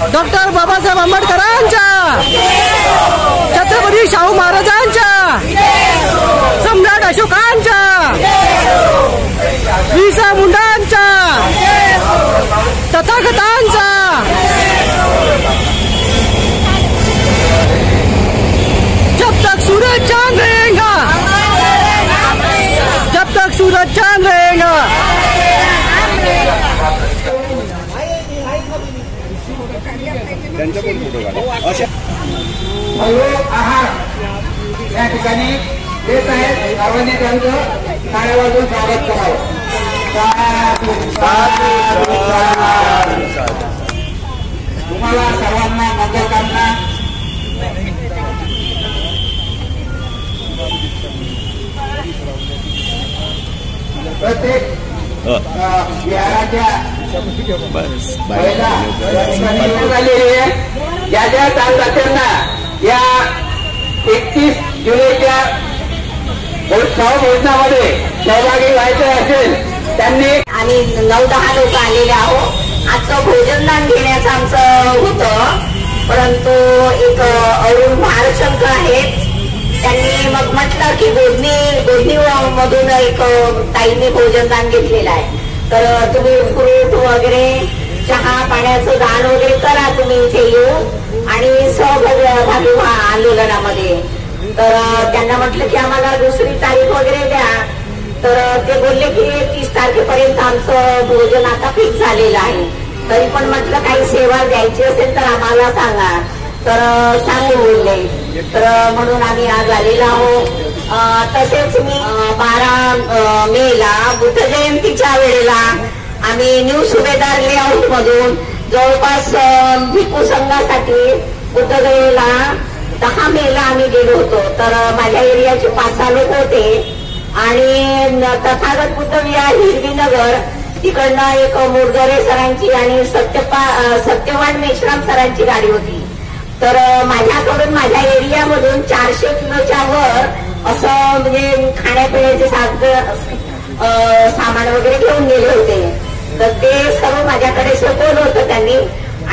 Doctor Babasaheb आंबेडकरांच्या, छत्रपती शाहू महाराजांच्या, सम्राट अशोकांच्या, बिरसा मुंडांच्या, तथागतांचा, जब तक सूरज चांद रहेगा, जब तक सूरज चांद रहेगा। आहार या ठिकाणी देत आहेत, सर्वांनी त्यांचं टाळ्या वाजवून स्वागत करावं। तुम्हाला सर्वांना मंगलकामना। प्रत्येक विहाराच्या ज्या ज्या दानदात्यांना या 31 जुलैच्या भोजनामध्ये सहभागी व्हायचे असेल त्यांनी, आम्ही 9-10 लोक आलेले आहोत। आजचं भोजनदान घेण्याचं आमचं होतं, परंतु एक अरुण भारशंकर आहेत, त्यांनी मग म्हटलं की गोधनी मधून एक ताईने भोजनदान घेतलेलं आहे, तर तुम्ही फ्रूट वगैरे चहा पाण्याचं दान वगैरे करा, तुम्ही इथे येऊ आणि सहभागी व्हा आंदोलनामध्ये। तर त्यांना म्हटलं की आम्हाला दुसरी तारीख वगैरे द्या, तर ते बोलले की 30 तारखेपर्यंत आमचं भोजन आता फिक्स झालेलं आहे। तरी पण म्हटलं काही सेवा द्यायची असेल तर आम्हाला सांगा, तर सांगू बोलले, तर म्हणून आम्ही आज आलेलो आहोत। तसेच मी 12 मेला बुद्ध जयंतीच्या वेळेला आम्ही न्यू सुभेदार लेआउट मधून जवळपास भिक्खू संघासाठी बुद्धगयेला 10 मेला आम्ही गेलो होतो। तर माझ्या एरियाचे 5-6 लोक होते आणि तथागत बुद्ध विहार हिरवीनगर तिकडनं एक मोरगरे सरांची आणि सत्यवान मेश्राम सरांची गाडी होती। तर माझ्याकडून माझ्या एरियामधून 400 किलोच्या वर असं म्हणजे खाण्यापिण्याचे सामान वगैरे घेऊन गेले होते, तर ते सर्व माझ्याकडे सोपवलं होतं त्यांनी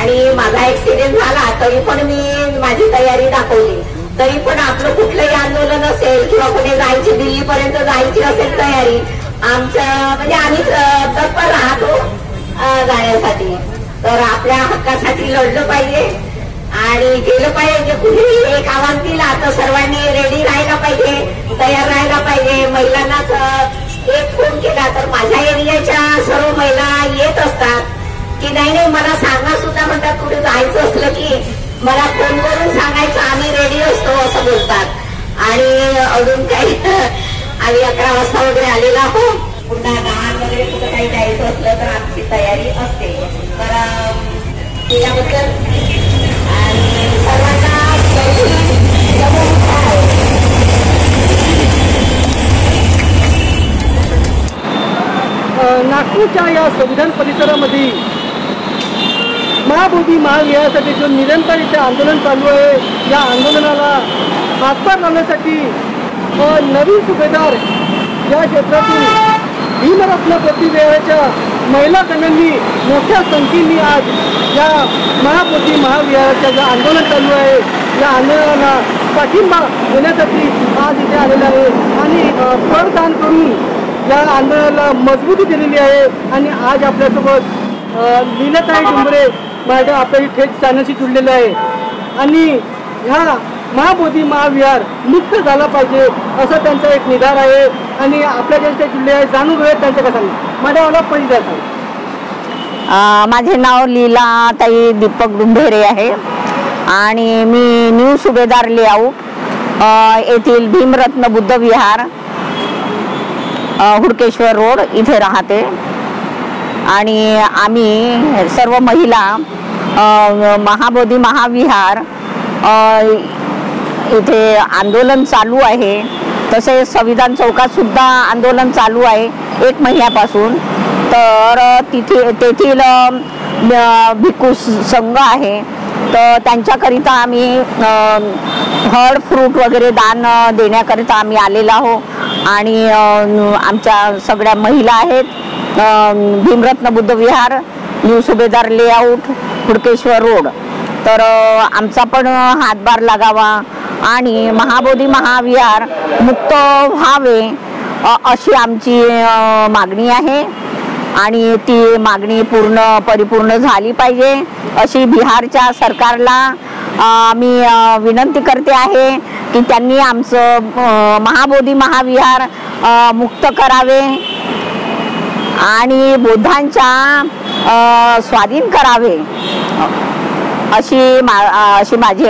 आणि माझा ऍक्सिडेंट झाला तरी पण मी माझी तयारी दाखवली। तरी पण आपलं कुठलंही आंदोलन असेल किंवा कुठे जायची, दिल्लीपर्यंत जायची असेल तयारी आमचं, म्हणजे आम्ही तत्पर राहतो जाण्यासाठी। तर आपल्या हक्कासाठी लढलं पाहिजे आणि केलं पाहिजे। कुठेही एक आव्हान दिला तर सर्वांनी रेडी राहायला पाहिजे, तयार राहायला पाहिजे। महिलांनाच एक फोन केला तर माझ्या एरियाच्या सर्व महिला येत असतात की नाही मला सांगा सुद्धा म्हणतात, कुठे जायचं असलं की मला फोन करून सांगायचं, आम्ही रेडी असतो असं बोलतात। आणि अजून काही आम्ही 11 वाजता वगैरे आलेला आहोत, पुन्हा 10 वगैरे कुठं काही जायचं असलं तर आमची तयारी असते। तर त्याबद्दल सर्वांना नागपूरच्या या संविधान परिसरामध्ये महाबोधी महाविहारासाठी जो निरंतर इथे आंदोलन चालू आहे, या आंदोलनाला हातभार लावण्यासाठी नवीन सुभेदार या क्षेत्रातील भीमरत्न प्रतिविहाराच्या महिला गणांनी मोठ्या संख्येने आज या महाबोधी महाविहाराच्या जे आंदोलन चालू आहे या आंदोलनाला पाठिंबा देण्यासाठी आज इथे आलेला आहे आणि फळदान करून या आंदोलनाला मजबूती दिलेली आहे। आणि आज आपल्यासोबत लीलाताई डुंबरे मॅडम आपल्या थेट चॅनलशी जुळलेलं आहे आणि ह्या महाबोधी महाविहार मुक्त झाला पाहिजे असं त्यांचा एक निर्धार आहे आणि आपल्या ज्यांच्या जुळले आहे जाणून घेऊया त्यांच्या कसा मॅडम मला परिचय सांगा। माझे नाव लीलाताई दीपक डुंबेरे आहे आणि मी न्यू सुभेदार लेआउट येथील भीमरत्न बुद्ध विहार हुडकेश्वर रोड इथे राहते आणि आम्ही सर्व महिला महाबोधी महाविहार इथे आंदोलन चालू आहे, तसेच संविधान चौकात सुद्धा आंदोलन चालू आहे 1 महिन्यापासून। तर तेथील भिक्खू संघ आहे, तर त्यांच्याकरिता आम्ही फळ फ्रूट वगैरे दान देण्याकरिता आम्ही आलेलो आहोत आणि आमच्या सगळ्या महिला आहेत भीमरत्न बुद्ध विहार न्यू सुभेदार लेआउट हुडकेश्वर रोड, तर आमचा पण हातभार लागावा आणि महाबोधी महाविहार मुक्त व्हावे अशी आमची मागणी आहे आणि ती मागणी परिपूर्ण झाली पाहिजे अशी बिहारच्या सरकारला मी विनंती करते आहे की त्यांनी आमचं महाबोधी महाविहार मुक्त करावे आणि बौद्धांच्या स्वाधीन करावे अशी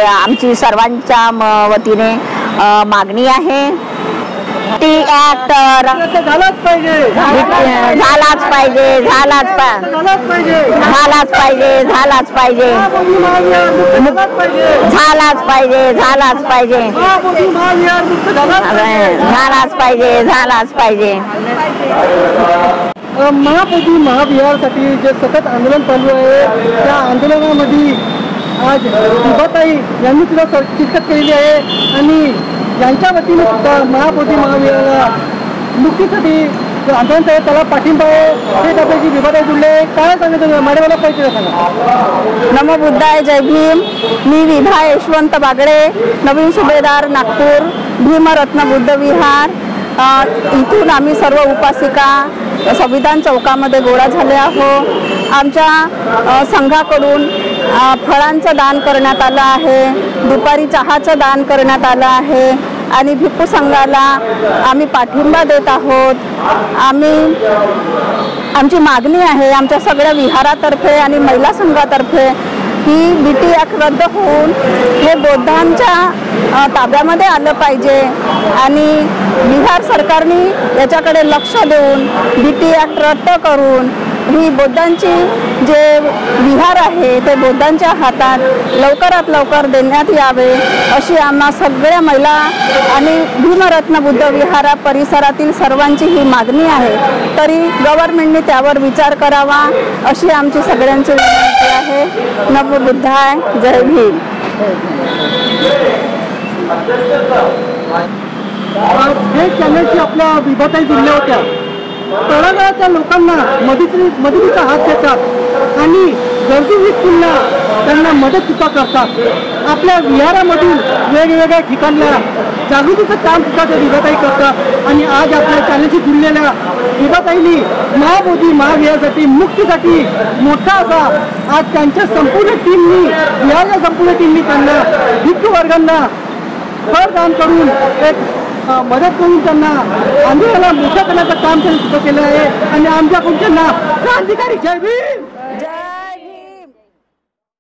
आमची सर्वांच्या वतीने मागणी आहे. टी ऍक्ट झालाच पाहिजे झालाच पाहिजे महाबोधी महाविहारसाठी जे सतत आंदोलन चालू आहे त्या आंदोलनामध्ये आज विभाताई यांनी सुद्धा शिरकत केलेली आहे आणि यांच्या वतीने सुद्धा महाबोधी महाविहाराला मुक्तीसाठी आंदोलन त्याला पाठिंबा आहे. ते आपल्याची विभाताई जुळले काय सांगितलं मॅडमला पाहिजे सांगा. नमो बुद्धाय, जय भीम. मी विभा यशवंत बागडे, नवीन सुभेदार नागपूर, भीमरत्न बुद्ध विहार. इथून आम्ही सर्व उपासिका संविधान चौकामध्ये गोळा झाले आहोत. आमच्या संघाकडून फळांचं दान करण्यात आलं आहे, दुपारी चहाचं दान करण्यात आलं आहे आणि भिक्खू संघाला आम्ही पाठिंबा देत आहोत. आमची मागणी आहे आमच्या सगळ्या विहारातर्फे आणि महिला संघातर्फे की बीटी ॲक्ट रद्द होऊन हे बौद्धांच्या ताब्यामध्ये आलं पाहिजे आणि बिहार सरकारने याच्याकडे लक्ष देऊन बीटी ॲक्ट रद्द करून ही बौद्धांची जे विहार आहे ते बौद्धांच्या हातात लवकरात लवकर देण्यात यावे अशी आम्हा सगळ्या महिला आणि भीमरत्न बुद्ध विहारा परिसरातील सर्वांची ही मागणी आहे. तरी गव्हर्नमेंटने त्यावर विचार करावा अशी आमची सगळ्यांची विनंती आहे. नमो बुद्धाय, जय भीम. हे चॅनलची आपल्या विभाताई जुळल्या होत्या. तळागाळाच्या लोकांना मदतीचा हात देतात आणि गरजू व्यक्तींना त्यांना मदत सुद्धा करतात. आपल्या विहारामधील वेगवेगळ्या ठिकाणला जागृतीचं काम सुद्धा ते विभाताई करतात आणि आज आपल्या चॅनलशी जुळलेल्या विभाताईंनी महाबोधी महाविहारासाठी मुक्तीसाठी मोठा असा आज त्यांच्या संपूर्ण टीमनी विहारच्या संपूर्ण टीमनी त्यांना भिक्खू वर्गांना फळदान करून एक मदत करून त्यांना आंदोलनाला मोठं करण्याचं काम त्यांनी सुद्धा केलं आहे आणि आमच्याकडून त्यांना क्रांतिकारी जय भीम.